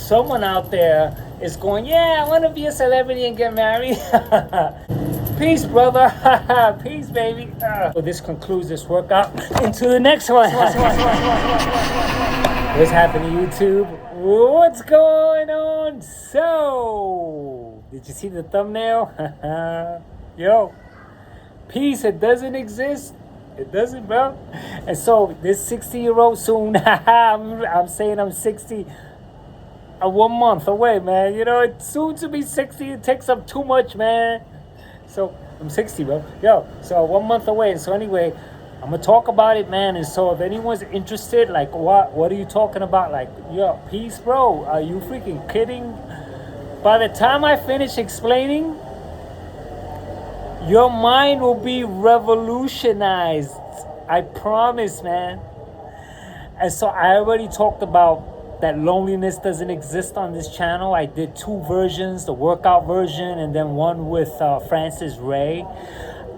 someone out there is going, yeah, I want to be a celebrity and get married. Peace, brother. Peace, baby. So this concludes this workout. Into the next one. What's happening, YouTube? What's going on? So, did you see the thumbnail? Yo, peace, it doesn't exist. It doesn't, bro. And so, this 60-year-old soon, I'm saying I'm 60, 1 month away, man. You know, it's soon to be 60. It takes up too much, man. So, I'm 60, bro. Yo, so 1 month away. And so, anyway, I'm going to talk about it, man. And so, if anyone's interested, like, what are you talking about? Like, yo, peace, bro. Are you freaking kidding? By the time I finish explaining, your mind will be revolutionized. I promise, man. And so I already talked about that loneliness doesn't exist on this channel. I did 2 versions, the workout version and then one with Francis Ray.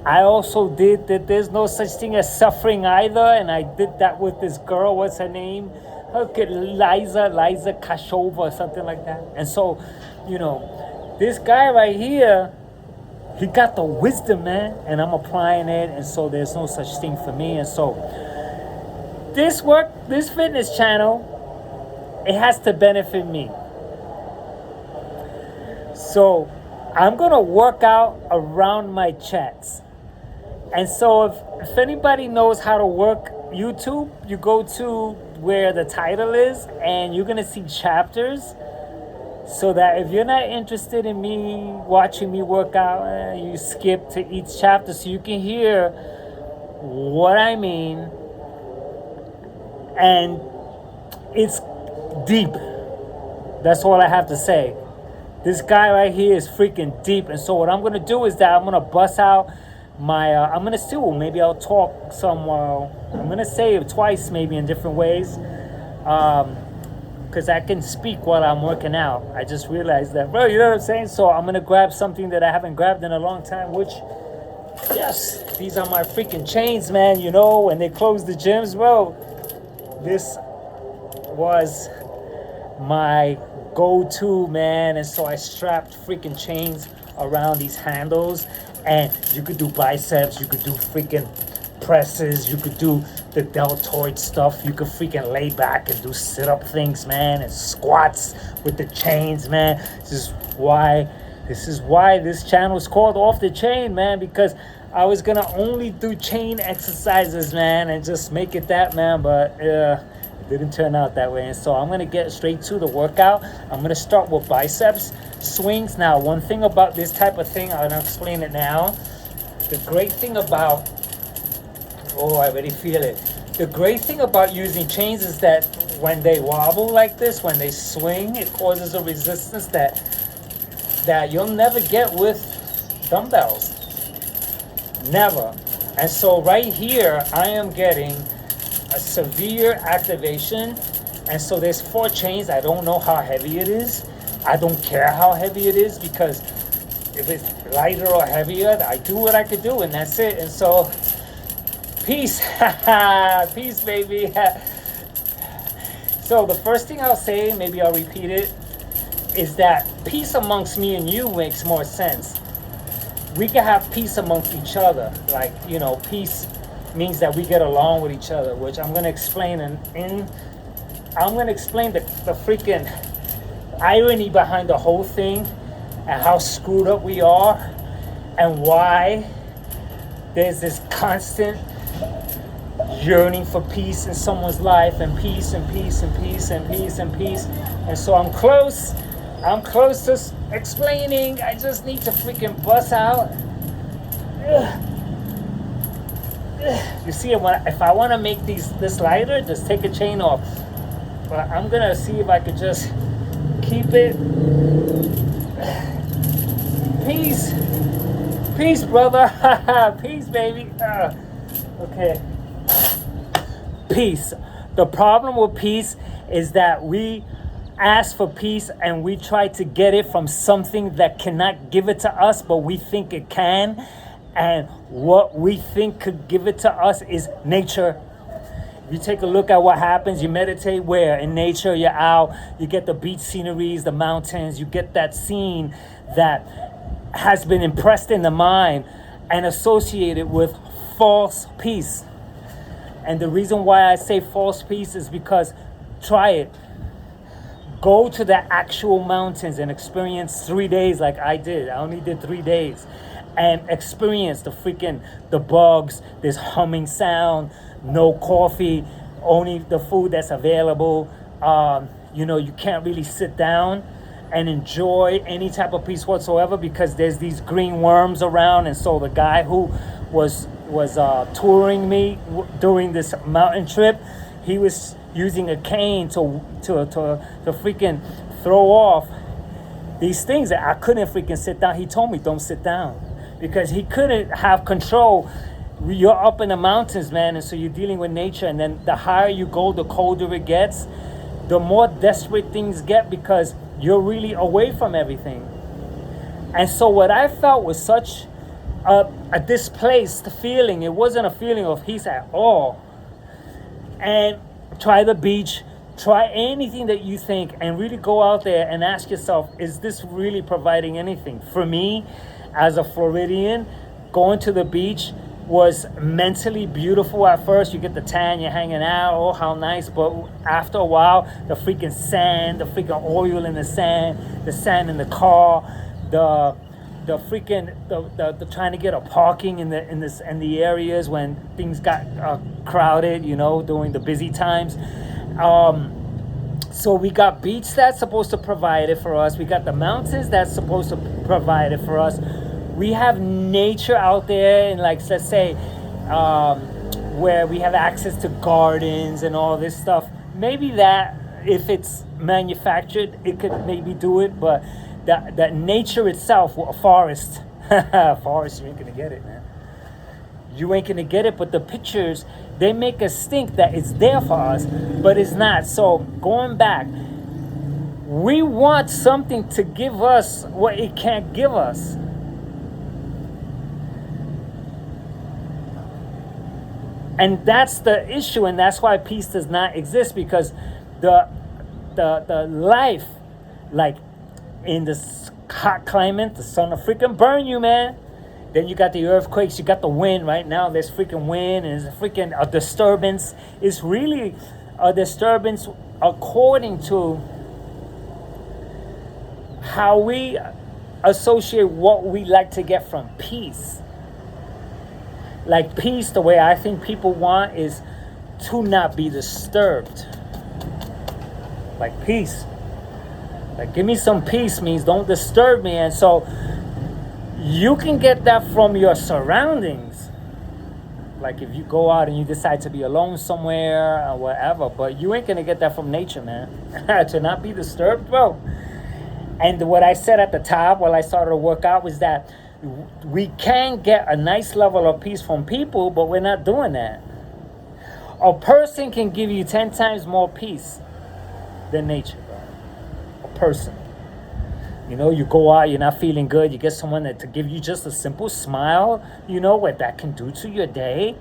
I also did that there's no such thing as suffering either. And I did that with this girl, what's her name? Okay, Liza Kashova or something like that. And so, you know, this guy right here, he got the wisdom, man, and I'm applying it, and so there's no such thing for me. And so this fitness channel, it has to benefit me. So I'm gonna work out around my chats. And so if anybody knows how to work YouTube, you go to where the title is, and you're gonna see chapters. So that if you're not interested in me watching me work out, you skip to each chapter so you can hear what I mean. And it's deep. That's all I have to say. This guy right here is freaking deep. And so what I'm going to do is that I'm going to bust out my, I'm going to still, maybe I'll talk some, I'm going to say it twice maybe in different ways. Because I can speak while I'm working out. I just realized that, bro, you know what I'm saying? So I'm going to grab something that I haven't grabbed in a long time, which, yes, these are my freaking chains, man. You know, when they closed the gyms, bro, this was my go-to, man. And so I strapped freaking chains around these handles, and you could do biceps, you could do freaking presses, you could do the deltoid stuff, you could freaking lay back and do sit-up things, man, and squats with the chains, man. This is why this channel is called Off the Chain, man, because I was gonna only do chain exercises, man, and just make it that, man, but it didn't turn out that way. And so I'm gonna get straight to the workout. I'm gonna start with biceps swings. Now, one thing about this type of thing, I'll explain it now. The great thing about, oh, I already feel it. The great thing about using chains is that when they wobble like this, when they swing, it causes a resistance that you'll never get with dumbbells. Never. And so right here, I am getting a severe activation. And so there's 4 chains. I don't know how heavy it is. I don't care how heavy it is, because if it's lighter or heavier, I do what I could do, and that's it. And so, peace. Peace, baby. So the first thing I'll say, maybe I'll repeat it, is that peace amongst me and you makes more sense. We can have peace amongst each other. Like, you know, peace means that we get along with each other, which I'm going to explain I'm going to explain the freaking irony behind the whole thing, and how screwed up we are, and why there's this constant yearning for peace in someone's life, and peace and peace and peace and peace and peace. And so I'm close to explaining. I just need to freaking bust out. You see, if I want to make this lighter, just take a chain off. But I'm gonna see if I could just keep it. Peace, brother. Peace, baby. Okay. Peace. The problem with peace is that we ask for peace and we try to get it from something that cannot give it to us, but we think it can. And what we think could give it to us is nature. You take a look at what happens. You meditate where? In nature, you're out. You get the beach sceneries, the mountains. You get that scene that has been impressed in the mind and associated with false peace. And the reason why I say false peace is because, try it. Go to the actual mountains and experience 3 days like I did. I only did 3 days. And experience the bugs, this humming sound, no coffee, only the food that's available. You can't really sit down and enjoy any type of peace whatsoever because there's these green worms around. And so the guy who was touring me during this mountain trip, he was using a cane to freaking throw off these things that I couldn't freaking sit down. He told me don't sit down because he couldn't have control. You're up in the mountains, man, and so you're dealing with nature, and then the higher you go, the colder it gets, the more desperate things get because you're really away from everything. And so what I felt was such a displaced feeling. It wasn't a feeling of peace at all. And try the beach, try anything that you think, and really go out there and ask yourself, is this really providing anything? For me, as a Floridian, going to the beach was mentally beautiful at first. You get the tan, you're hanging out, oh, how nice. But after a while, the freaking sand, the freaking oil in the sand in the car, the trying to get a parking in the areas when things got crowded, during the busy times. So we got beach that's supposed to provide it for us. We got the mountains that's supposed to provide it for us. We have nature out there, and let's say where we have access to gardens and all this stuff. Maybe that, if it's manufactured, it could maybe do it, but that nature itself, a forest, you ain't gonna get it, man. You ain't gonna get it, but the pictures, they make us think that it's there for us, but it's not. So going back, we want something to give us what it can't give us. And that's the issue, and that's why peace does not exist, because the life, like in this hot climate, the sun will freaking burn you, man. Then you got the earthquakes, you got the wind. Right now there's freaking wind, and there's freaking a disturbance. It's really a disturbance according to how we associate what we like to get from peace. Like peace, the way I think people want is to not be disturbed. Like peace. Like give me some peace means don't disturb me. And so you can get that from your surroundings. Like if you go out and you decide to be alone somewhere or whatever, but you ain't gonna get that from nature, man. To not be disturbed, bro. And what I said at the top while I started to work out was that we can get a nice level of peace from people, but we're not doing that. A person can give you 10 times more peace than nature, bro. A person. You go out, you're not feeling good, you get someone to give you just a simple smile, what that can do to your day.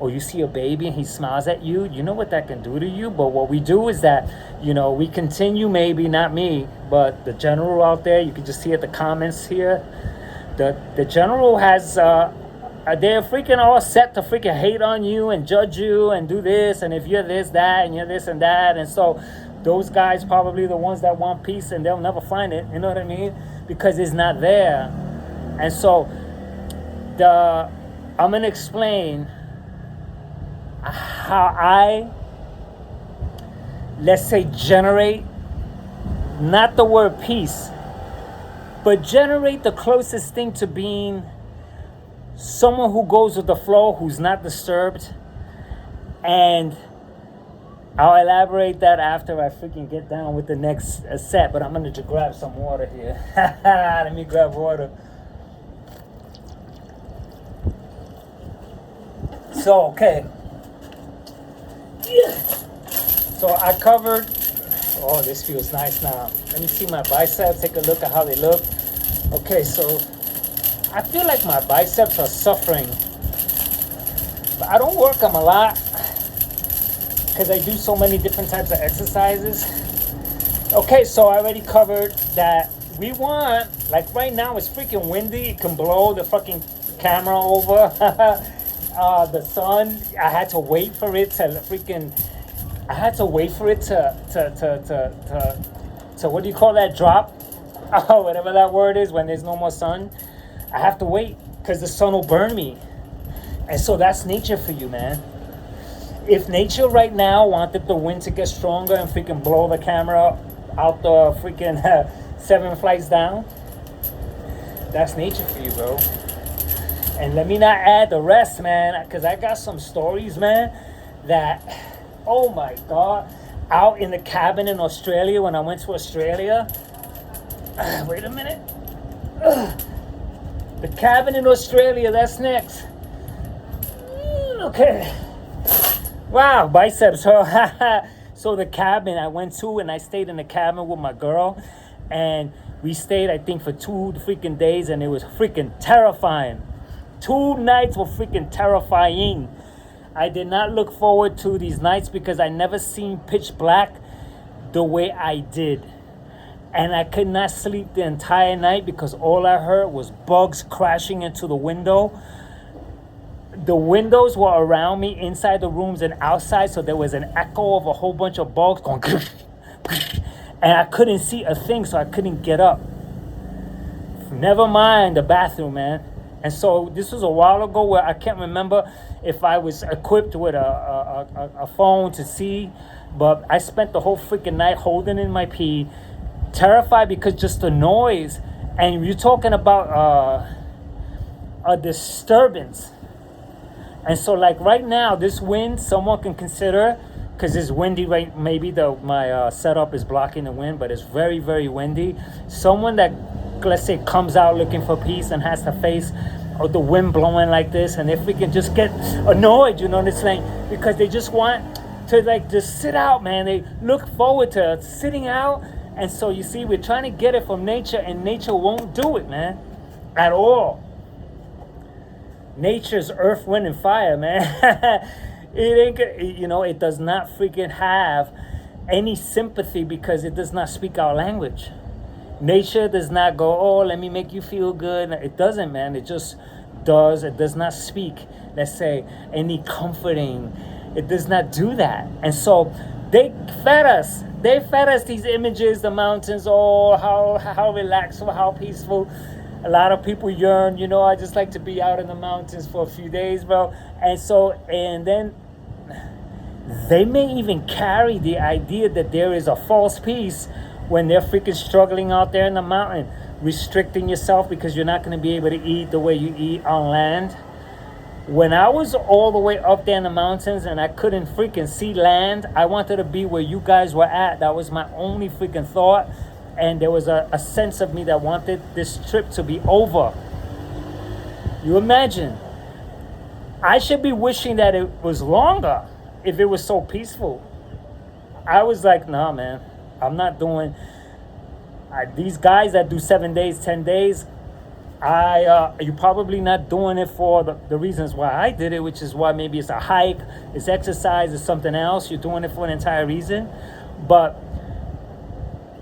Or you see a baby and he smiles at you, you know what that can do to you. But what we do is that, we continue, maybe not me, but the general out there, you can just see at the comments here, the general has, they're freaking all set to freaking hate on you and judge you and do this, and if you're this, that, and you're this and that. And so those guys probably the ones that want peace, and they'll never find it, you know what I mean? Because it's not there. And so I'm going to explain how I, let's say, generate, not the word peace, but generate the closest thing to being someone who goes with the flow, who's not disturbed. And I'll elaborate that after I freaking get down with the next set, but I'm going to grab some water here. Let me grab water. So, okay. Yeah. So I covered, oh, this feels nice now. Let me see my biceps, take a look at how they look. Okay, so I feel like my biceps are suffering, but I don't work them a lot. because I do so many different types of exercises. Okay, so I already covered that we want, like right now it's freaking windy. It can blow the fucking camera over. The sun, I had to wait for it to what do you call that, drop? Oh, whatever that word is, when there's no more sun. I have to wait because the sun will burn me. And so that's nature for you, man. If nature right now wanted the wind to get stronger and freaking blow the camera out the freaking 7 flights down, that's nature for you, bro. And let me not add the rest, man, because I got some stories, man, that, oh my God, out in the cabin in Australia, when I went to Australia, wait a minute, the cabin in Australia, that's next. Okay, wow, biceps, huh? So the cabin I went to, and I stayed in the cabin with my girl, and we stayed, I think, for 2 freaking days, and it was freaking terrifying. 2 nights were freaking terrifying. I did not look forward to these nights because I never seen pitch black the way I did. And I could not sleep the entire night because all I heard was bugs crashing into the window. The windows were around me, inside the rooms and outside, so there was an echo of a whole bunch of bugs going and I couldn't see a thing, so I couldn't get up. Never mind the bathroom, man. And so this was a while ago where I can't remember if I was equipped with a phone to see, but I spent the whole freaking night holding in my pee, terrified because just the noise. And you're talking about a disturbance. And so like right now, this wind, someone can consider, because it's windy, right? Maybe my setup is blocking the wind, but it's very, very windy. Someone that, let's say, comes out looking for peace and has to face the wind blowing like this, and if we can just get annoyed, you know what I'm saying? Because they just want to like just sit out, man. They look forward to sitting out. And so you see, we're trying to get it from nature, and nature won't do it, man, at all. Nature's earth, wind, and fire, man. It ain't, you know, it does not freaking have any sympathy because it does not speak our language. Nature does not go, oh, let me make you feel good. It doesn't, man. It just does. It does not speak, let's say, any comforting. It does not do that. And so they fed us. They fed us these images, the mountains, oh, how relaxed, how peaceful. A lot of people yearn, you know, I just like to be out in the mountains for a few days, bro. And so, and then they may even carry the idea that there is a false peace when they're freaking struggling out there in the mountain, restricting yourself because you're not going to be able to eat the way you eat on land. When I was all the way up there in the mountains and I couldn't freaking see land, I wanted to be where you guys were at. That was my only freaking thought. And there was a sense of me that wanted this trip to be over. You imagine. I should be wishing that it was longer if it was so peaceful. I was like, nah, man. I'm not doing... these guys that do 7 days, 10 days, you're probably not doing it for the reasons why I did it, which is why maybe it's a hike, it's exercise, it's something else. You're doing it for an entire reason. But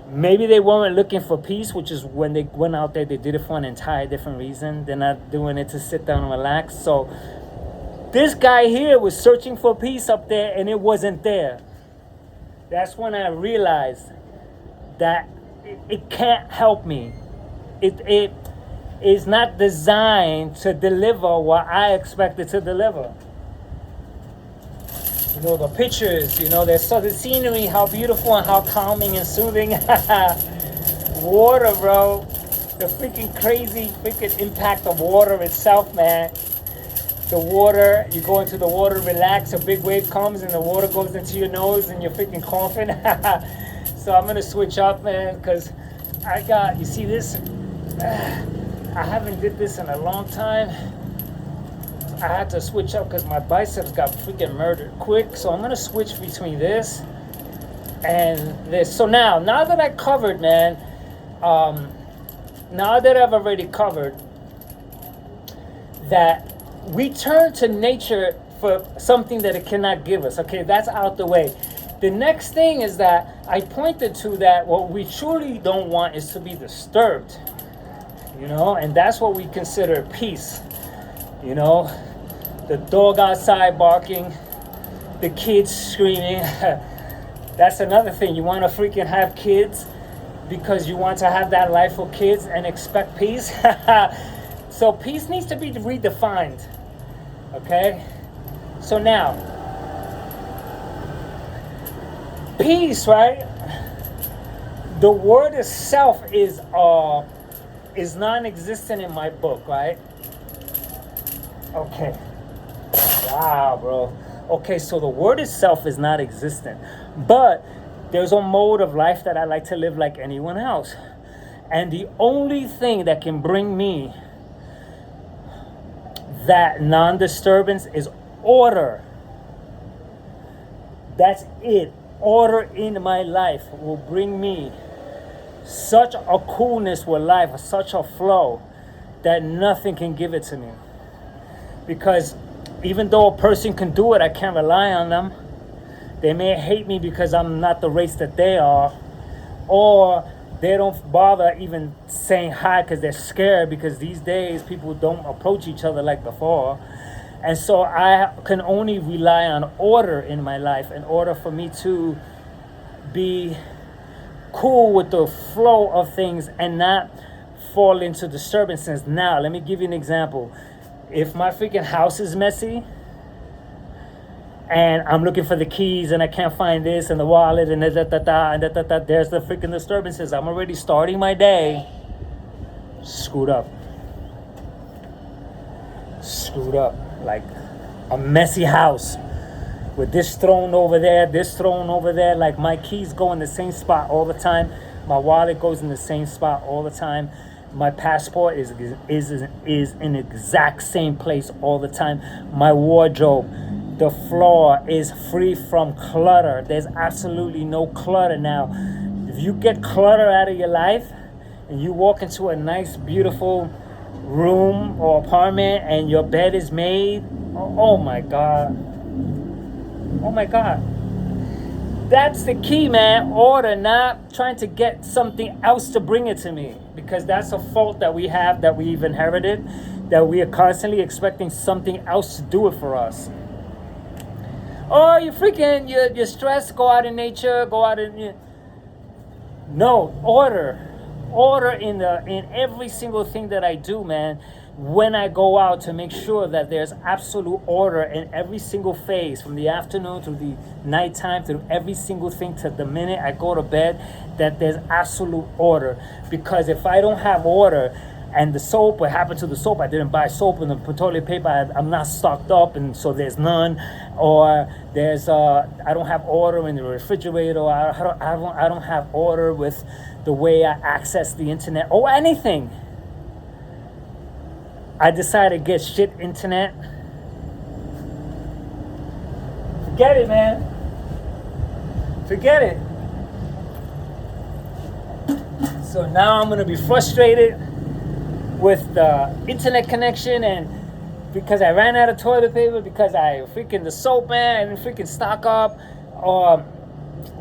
maybe they weren't looking for peace, which is when they went out there, they did it for an entire different reason. They're not doing it to sit down and relax. So this guy here was searching for peace up there, and it wasn't there. That's when I realized that it can't help me. It is not designed to deliver what I expected to deliver. You know, the pictures, you know, the scenery, how beautiful and how calming and soothing. Water, bro. The freaking crazy freaking impact of water itself, man. The water, you go into the water, relax, a big wave comes and the water goes into your nose and you're freaking coughing. So I'm going to switch up, man, because you see this? I haven't did this in a long time. I had to switch up because my biceps got freaking murdered quick. So I'm going to switch between this and this. So now that I covered, man, now that I've already covered that we turn to nature for something that it cannot give us. Okay, that's out the way. The next thing is that I pointed to that what we truly don't want is to be disturbed, you know, and that's what we consider peace. You know, the dog outside barking, the kids screaming. That's another thing. You want to freaking have kids because you want to have that life for kids and expect peace. So peace needs to be redefined. Okay? So now, peace, right? The word itself is non-existent in my book, right? Okay. Wow, bro. Okay, so the word itself is not existent. But there's a mode of life that I like to live like anyone else. And the only thing that can bring me that non-disturbance is order. That's it. Order in my life will bring me such a coolness with life, such a flow that nothing can give it to me. Because even though a person can do it, I can't rely on them. They may hate me because I'm not the race that they are, or they don't bother even saying hi because they're scared, because these days people don't approach each other like before. And so I can only rely on order in my life in order for me to be cool with the flow of things and not fall into disturbances. Now, let me give you an example. If my freaking house is messy and I'm looking for the keys and I can't find this and the wallet and there's the freaking disturbances. I'm already starting my day screwed up. Like a messy house with this thrown over there, this thrown over there. Like my keys go in the same spot all the time. My wallet goes in the same spot all the time. My passport is in the exact same place all the time. My wardrobe, the floor is free from clutter. There's absolutely no clutter now. If you get clutter out of your life and you walk into a nice, beautiful room or apartment and your bed is made, oh my God. Oh my God. That's the key, man. Order, not trying to get something else to bring it to me. Because that's a fault that we have, that we've inherited, that we are constantly expecting something else to do it for us. Oh, you're stressed, go out in nature, go out in... No, order. Order in every single thing that I do, man. When I go out, to make sure that there's absolute order in every single phase, from the afternoon to the nighttime, to every single thing to the minute I go to bed, that there's absolute order. Because if I don't have order, and the soap, what happened to the soap? I didn't buy soap, and the toilet paper, I'm not stocked up, and so there's none. Or there's I don't have order in the refrigerator. I don't have order with the way I access the internet or anything. I decided to get shit internet. Forget it, man. Forget it. So now I'm gonna be frustrated with the internet connection, and because I ran out of toilet paper, because the soap, man, I didn't freaking stock up, or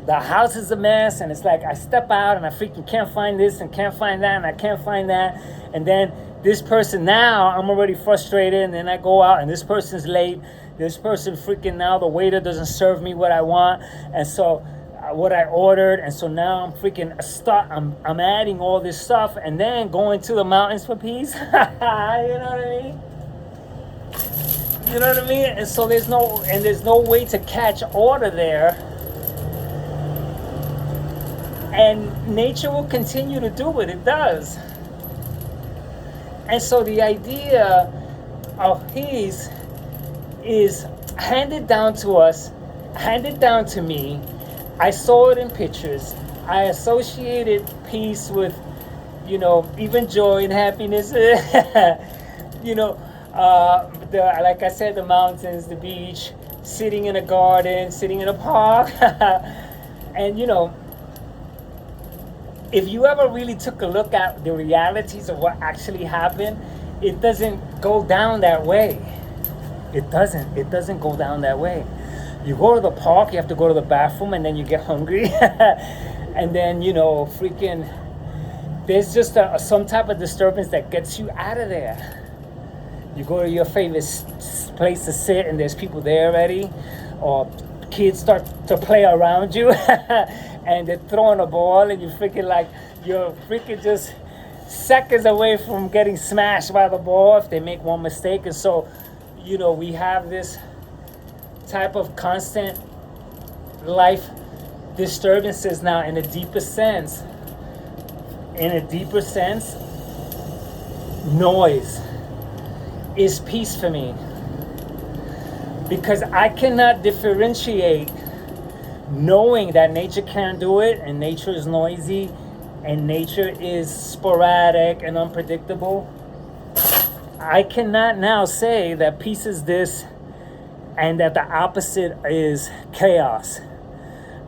the house is a mess, and it's like I step out and I freaking can't find this and can't find that and I can't find that, and then this person, now I'm already frustrated, and then I go out and this person's late, this person freaking, now the waiter doesn't serve me what I want, and so what I ordered, and so now I'm freaking I'm adding all this stuff and then going to the mountains for peace. You know what I mean? You know what I mean? And so there's no way to catch order there. And nature will continue to do what it does. And so the idea of peace is handed down to us, handed down to me. I saw it in pictures. I associated peace with, even joy and happiness. Like I said, the mountains, the beach, sitting in a garden, sitting in a park. And, if you ever really took a look at the realities of what actually happened, it doesn't go down that way. It doesn't go down that way. You go to the park, you have to go to the bathroom, and then you get hungry. And then, freaking, there's just some type of disturbance that gets you out of there. You go to your favorite place to sit, and there's people there already, or kids start to play around you, and they're throwing a ball, and you're freaking just seconds away from getting smashed by the ball if they make one mistake. And so, we have this type of constant life disturbances now. In a deeper sense, noise is peace for me, because I cannot differentiate knowing that nature can't do it, and nature is noisy, and nature is sporadic and unpredictable. I cannot now say that peace is this and that the opposite is chaos.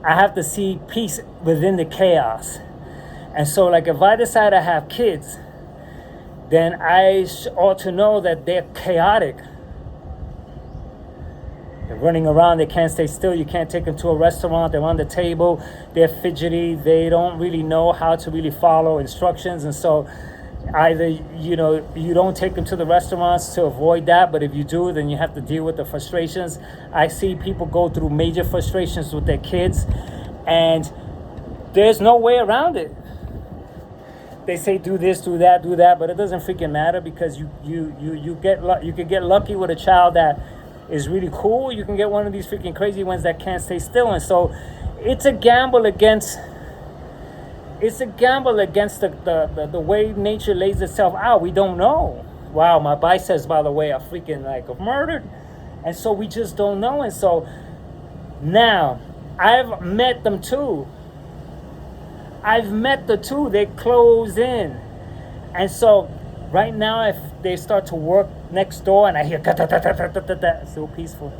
I have to see peace within the chaos. And so, like, if I decide to have kids, then I ought to know that they're chaotic. They're running around, they can't stay still, you can't take them to a restaurant, they're on the table, they're fidgety, they don't really know how to really follow instructions. And so either, you don't take them to the restaurants to avoid that, but if you do, then you have to deal with the frustrations. I see people go through major frustrations with their kids, and there's no way around it. They say do this, do that, but it doesn't freaking matter, because you could get lucky with a child that is really cool. You can get one of these freaking crazy ones that can't stay still. And so it's a gamble against the way nature lays itself out. We don't know. Wow, my biceps, by the way, are freaking like murdered. And so we just don't know. And so now I've met them too. They close in. And so right now, if they start to work next door and I hear it's so peaceful.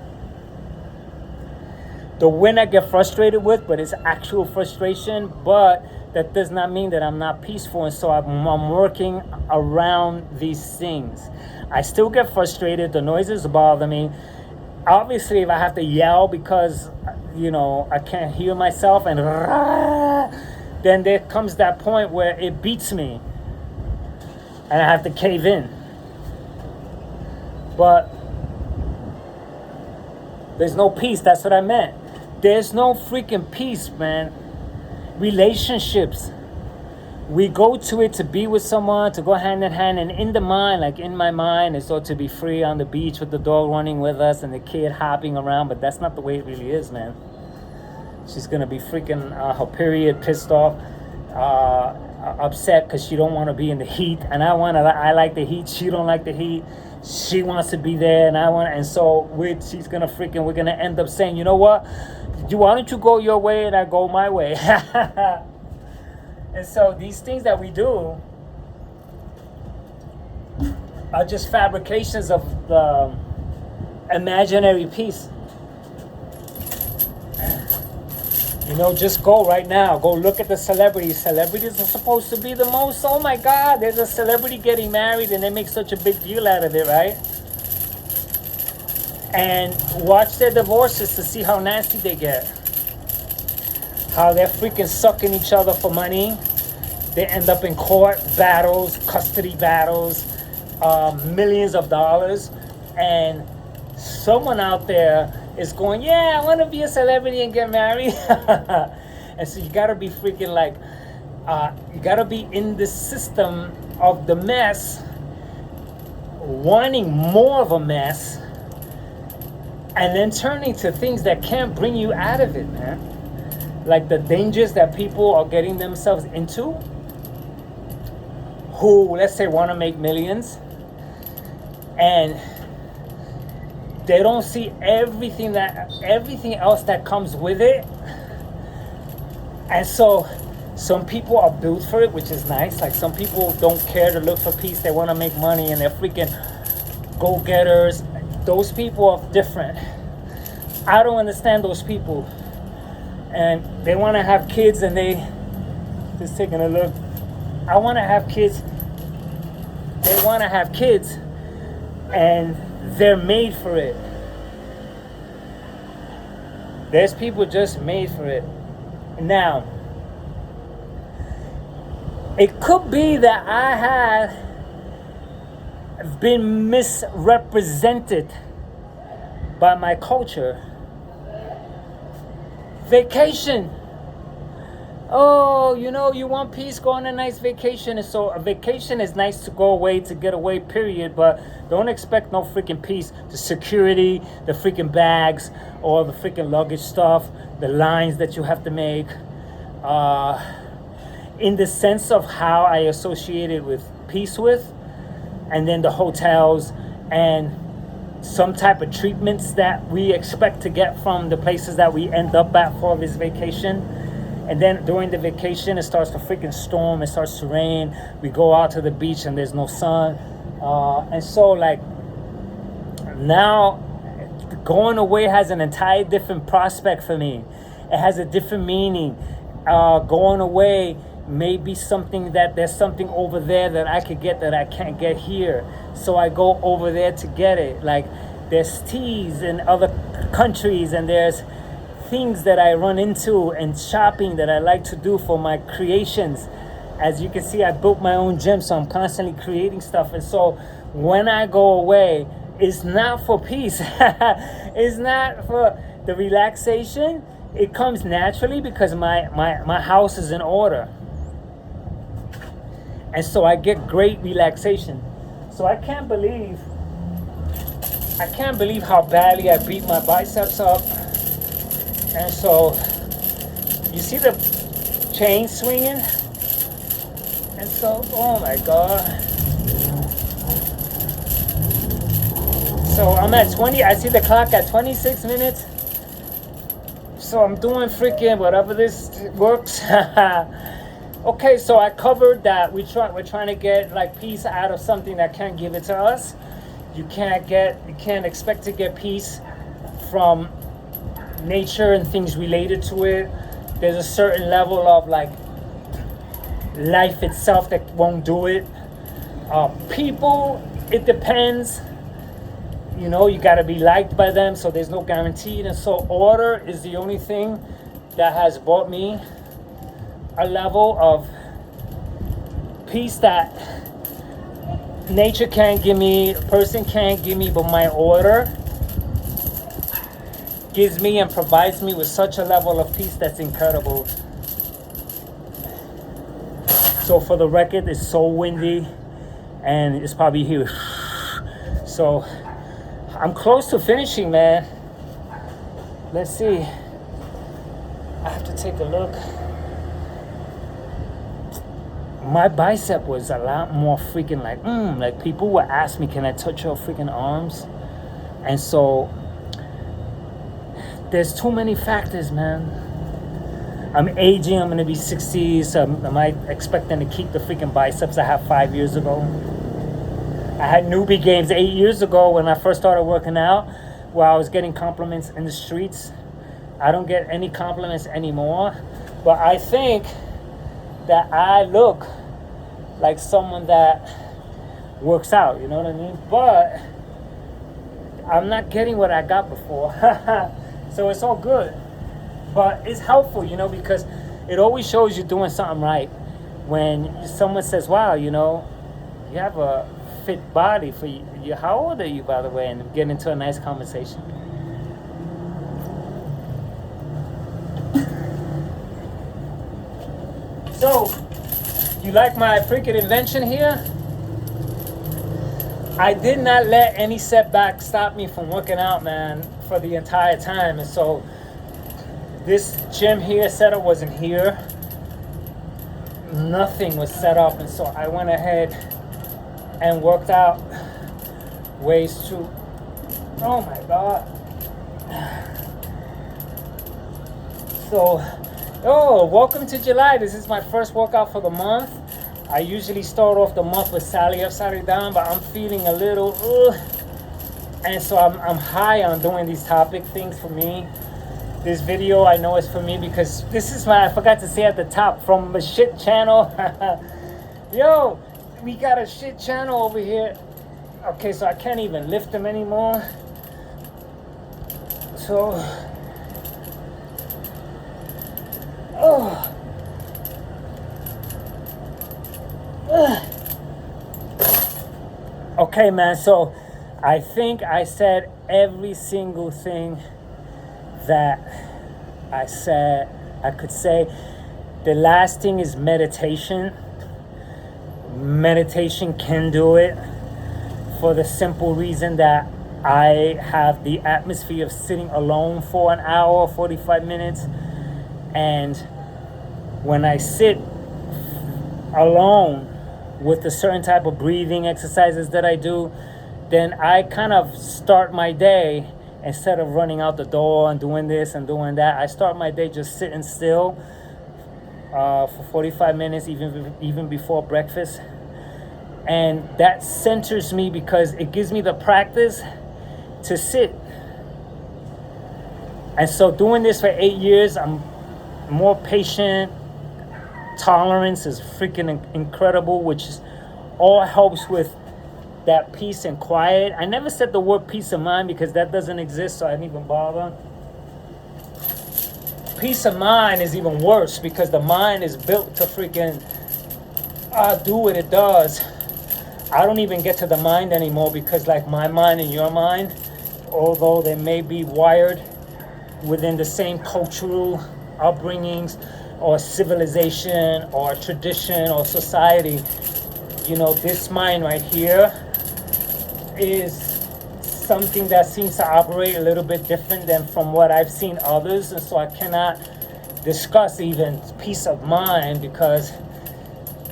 The wind I get frustrated with, but it's actual frustration, but that does not mean that I'm not peaceful. And so I'm working around these things. I still get frustrated. The noises bother me. Obviously, if I have to yell because, I can't hear myself, and then there comes that point where it beats me and I have to cave in. But there's no peace. That's what I meant. There's no freaking peace, man. Relationships. We go to it to be with someone, to go hand in hand, and in the mind, like in my mind, it's all to be free on the beach with the dog running with us and the kid hopping around, but that's not the way it really is, man. She's gonna be freaking her period, pissed off, upset because she don't want to be in the heat, and I like the heat. She don't like the heat. She wants to be there, and so we're gonna end up saying, you know what? Why don't you go your way and I go my way? And so these things that we do are just fabrications of the imaginary peace. Just go right now. Go look at the celebrities. Celebrities are supposed to be the most, oh my God, there's a celebrity getting married and they make such a big deal out of it, right? And watch their divorces to see how nasty they get. How they're freaking sucking each other for money. They end up in court battles, custody battles, millions of dollars. And someone out there is going, yeah, I want to be a celebrity and get married. And so you got to be freaking like, you got to be in the system of the mess, wanting more of a mess, and then turning to things that can't bring you out of it, man. Like the dangers that people are getting themselves into, who, let's say, want to make millions, and they don't see everything else that comes with it. And so some people are built for it, which is nice. Like some people don't care to look for peace. They want to make money and they're freaking go-getters. Those people are different. I don't understand those people. And they want to have kids and they just taking a look. I want to have kids. They want to have kids. And they're made for it. There's people just made for it. Now, it could be that I have been misrepresented by my culture. Vacation. Oh, you want peace, go on a nice vacation. And so a vacation is nice to go away, to get away, period. But don't expect no freaking peace. The security, the freaking bags, all the freaking luggage stuff, the lines that you have to make. In the sense of how I associate it with peace with, and then the hotels and some type of treatments that we expect to get from the places that we end up at for this vacation. And then during the vacation, it starts to freaking storm. It starts to rain. We go out to the beach and there's no sun. And so, like, now going away has an entire different prospect for me. It has a different meaning. Going away may be something that there's something over there that I could get that I can't get here. So I go over there to get it. Like, there's teas in other countries, and there's things that I run into and shopping that I like to do for my creations. As you can see, I built my own gym, so I'm constantly creating stuff. And so when I go away, it's not for peace. It's not for the relaxation. It comes naturally because my house is in order. And so I get great relaxation. So I can't believe how badly I beat my biceps up. And so, you see the chain swinging? And so, oh my God. So I'm at 20, I see the clock at 26 minutes. So I'm doing freaking whatever this works. Okay, so I covered that we're trying to get like peace out of something that can't give it to us. You can't expect to get peace from nature and things related to it. There's a certain level of like life itself that won't do it. People, it depends. You gotta be liked by them, so there's no guarantee. And so order is the only thing that has brought me a level of peace that nature can't give me, a person can't give me, but my order gives me and provides me with such a level of peace that's incredible. So for the record, it's so windy and it's probably here. So I'm close to finishing, man. Let's see. I have to take a look. My bicep was a lot more freaking like people would ask me, can I touch your freaking arms? And so there's too many factors, man. I'm aging. I'm gonna be 60, so am I expecting to keep the freaking biceps I had 5 years ago? I had newbie games 8 years ago when I first started working out, where I was getting compliments in the streets. I don't get any compliments anymore, but I think that I look like someone that works out, you know what I mean? But I'm not getting what I got before. So it's all good. But it's helpful, because it always shows you're doing something right. When someone says, wow, you have a fit body for you. How old are you, by the way? And get into a nice conversation. So, you like my freaking invention here? I did not let any setback stop me from working out, man, for the entire time. And so this gym here setup wasn't here. Nothing was set up. And so I went ahead and worked out ways to, oh my God. So, welcome to July. This is my first workout for the month. I usually start off the month with Sally up, Sally down, but I'm feeling a little, and so I'm high on doing these topic things for me. This video I know is for me because this is I forgot to say at the top, from the shit channel. Yo, we got a shit channel over here. Okay, so I can't even lift them anymore. So, okay, man. So, I think I said every single thing that I could say. The last thing is meditation. Meditation can do it for the simple reason that I have the atmosphere of sitting alone for an hour, 45 minutes. And when I sit alone with a certain type of breathing exercises that I do, then I kind of start my day, instead of running out the door and doing this and doing that, I start my day just sitting still for 45 minutes, even before breakfast. And that centers me because it gives me the practice to sit. And so doing this for 8 years, I'm more patient. Tolerance is freaking incredible, which all helps with that peace and quiet. I never said the word peace of mind because that doesn't exist, so I didn't even bother. Peace of mind is even worse because the mind is built to freaking do what it does. I don't even get to the mind anymore because like my mind and your mind, although they may be wired within the same cultural upbringings or civilization or tradition or society, you know, this mind right here is something that seems to operate a little bit different than from what I've seen others. And so I cannot discuss even peace of mind because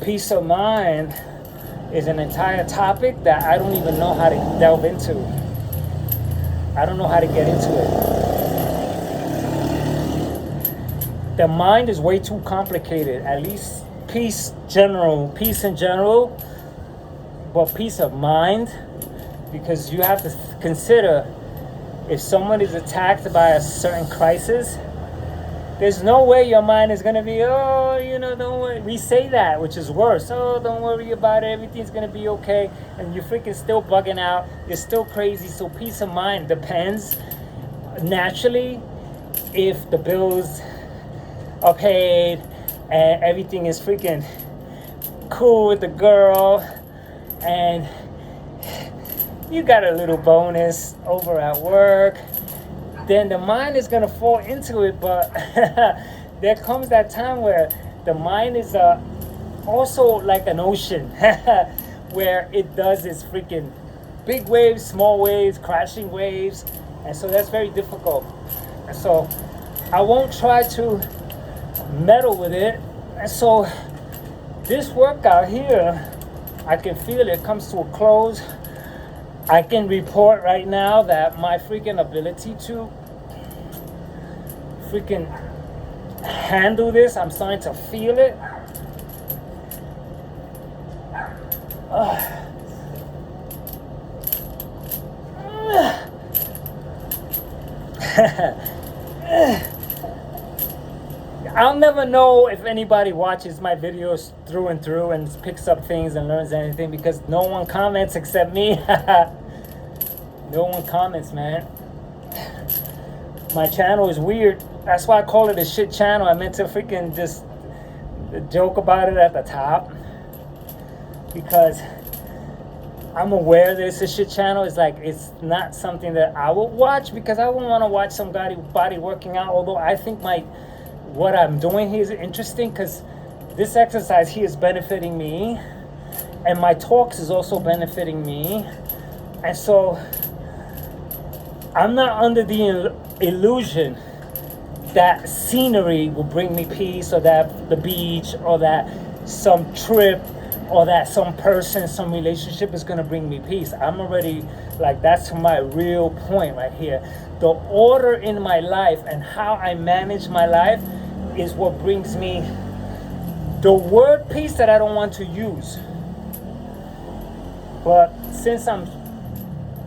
peace of mind is an entire topic that I don't even know how to delve into. I don't know how to get into it. The mind is way too complicated, at least peace in general, but peace of mind, because you have to consider if someone is attacked by a certain crisis, there's no way your mind is going to be, oh, you know, don't worry. We say that, which is worse. Oh, don't worry about it. Everything's going to be okay. And you're freaking still bugging out. You're still crazy. So peace of mind depends. Naturally, if the bills are paid and everything is freaking cool with the girl and you got a little bonus over at work, then the mind is going to fall into it. But there comes that time where the mind is also like an ocean where it does its freaking big waves, small waves, crashing waves. And so that's very difficult. And so I won't try to meddle with it. And so this workout here, I can feel it comes to a close. I can report right now that my freaking ability to freaking handle this, I'm starting to feel it. I'll never know if anybody watches my videos through and through and picks up things and learns anything because no one comments except me. No one comments, man. My channel is weird. That's why I call it a shit channel. I meant to freaking just joke about it at the top because I'm aware that it's a shit channel. It's like, it's not something that I will watch because I wouldn't want to watch somebody body working out. Although I think what I'm doing here is interesting because this exercise here is benefiting me and my talks is also benefiting me. And so I'm not under the illusion that scenery will bring me peace, or that the beach, or that some trip, or that some person, some relationship is going to bring me peace. I'm already like, that's my real point right here. The order in my life and how I manage my life is what brings me the word peace that I don't want to use. But since I'm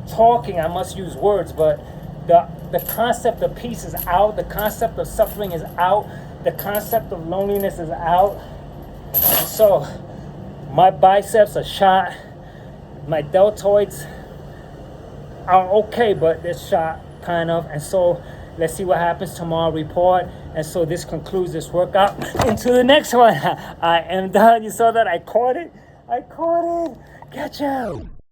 talking, I must use words. But the concept of peace is out. The concept of suffering is out. The concept of loneliness is out. And so my biceps are shot. My deltoids are okay, but they're shot kind of. And so let's see what happens tomorrow. Report. And so this concludes this workout. Into the next one. I am done. You saw that? I caught it. Catch out.